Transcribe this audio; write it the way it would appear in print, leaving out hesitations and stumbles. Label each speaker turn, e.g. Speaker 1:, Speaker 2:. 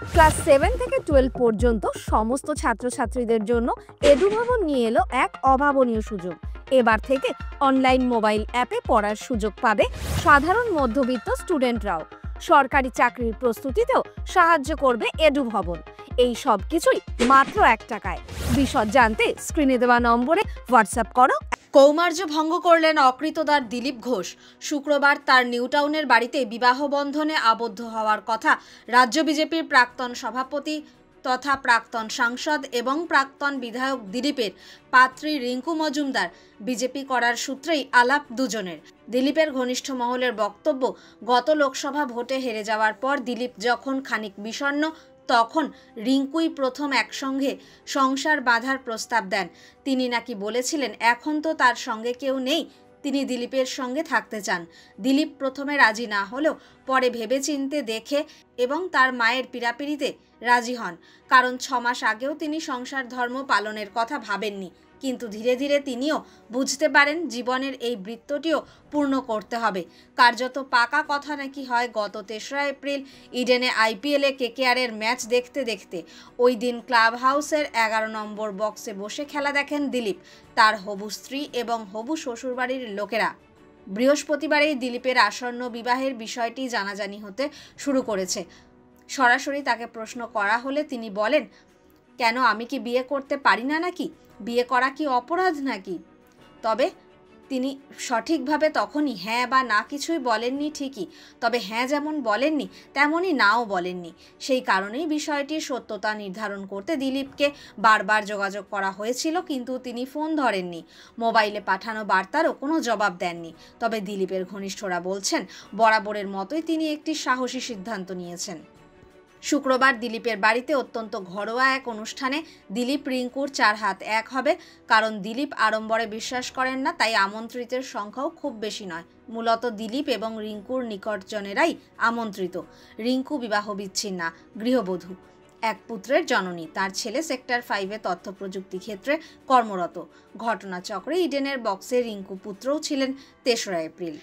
Speaker 1: Class 7 থেকে 12 পর্যন্ত সমস্ত ছাত্রছাত্রীদের জন্য এডুভবন নিয়ে এলো এক অভাবনীয় সুযোগ। এবার থেকে অনলাইন মোবাইল অ্যাপে পড়ার সুযোগ পাবে সাধারণ মধ্যবিত্ত স্টুডেন্টরাও। সরকারি চাকরির প্রস্তুতিতেও সাহায্য করবে এডুভবন। এই সব কিছুই মাত্র 1 টাকায়। বিশদ জানতে স্ক্রিনে দেওয়া নম্বরে হোয়াটসঅ্যাপ করো।
Speaker 2: কৌমার্য ভঙ্গ করলেন অকৃতদার দিলীপ ঘোষ। শুক্রবার তার নিউটাউনের বাড়িতে বিবাহ বন্ধনে আবদ্ধ হওয়ার কথা রাজ্য বিজেপির প্রাক্তন সভাপতি তথা প্রাক্তন সাংসদ এবং প্রাক্তন বিধায়ক দিলীপের পাত্রী রিঙ্কু মজুমদার। বিজেপি করার সূত্রেই আলাপ দুজনের। দিলীপের ঘনিষ্ঠ মহলের বক্তব্য, গত লোকসভা ভোটে হেরে যাওয়ার পর দিলীপ যখন খানিক বিষণ্ণ, তখন রিঙ্কুই প্রথম একসঙ্গে সংসার বাঁধার প্রস্তাব দেন। তিনি নাকি বলেছিলেন এখন তো তার সঙ্গে কেউ নেই, তিনি দিলীপের সঙ্গে থাকতে চান। দিলীপ প্রথমে রাজি না হলেও পরে ভেবেচিন্তে দেখে এবং তার মায়ের পীড়াপিড়িতে রাজি হন। কারণ 6 মাস আগেও তিনি সংসার ধর্ম পালনের কথা ভাবেননি, কিন্তু ধীরে ধীরে তিনিও বুঝতে পারেন জীবনের এই বৃত্তটিও পূর্ণ করতে হবে। কার্যত পাকা কথা নাকি হয় গত 3রা এপ্রিল ইডেনে আইপিএলে কেকেআরের ম্যাচ দেখতে দেখতে। ওই দিন ক্লাব হাউসের 11 নম্বর বক্সে বসে খেলা দেখেন দিলীপ, তার হবু স্ত্রী এবং হবু শ্বশুরবাড়ির লোকেরা। বৃহস্পতিবারেই দিলীপের আসন্ন বিবাহের বিষয়টি জানাজানি হতে শুরু করেছে। সরাসরি তাকে প্রশ্ন করা হলে তিনি বলেন, কেন আমি কি বিয়ে করতে পারি না নাকি? বিয়ে করা কি অপরাধ নাকি? তবে তিনি সঠিকভাবে তখনই হ্যাঁ বা না কিছুই বলেননি ঠিকই, তবে হ্যাঁ যেমন বলেননি তেমনই নাও বলেননি। সেই কারণেই বিষয়টির সত্যতা নির্ধারণ করতে দিলীপকে বারবার যোগাযোগ করা হয়েছিল, কিন্তু তিনি ফোন ধরেননি। মোবাইলে পাঠানো বার্তারও কোনো জবাব দেননি। তবে দিলীপের ঘনিষ্ঠরা বলছেন, বরাবরের মতোই তিনি একটি সাহসী সিদ্ধান্ত নিয়েছেন। শুক্রবার দিলীপের বাড়িতে অত্যন্ত ঘরোয়া এক অনুষ্ঠানে দিলীপ রিঙ্কুর 4 হাত 1 হবে। কারণ দিলীপ আড়ম্বরে বিশ্বাস করেন না, তাই আমন্ত্রিতের সংখ্যাও খুব বেশি নয়। মূলত দিলীপ এবং রিঙ্কুর নিকটজনেরাই আমন্ত্রিত। রিঙ্কু বিবাহ বিচ্ছিন্না, গৃহবধূ, এক পুত্রের জননী। তার ছেলে সেক্টর 5-এ তথ্য প্রযুক্তি ক্ষেত্রে কর্মরত। ঘটনাচক্রে ইডেনের বক্সে রিঙ্কু পুত্রও ছিলেন 3রা এপ্রিল।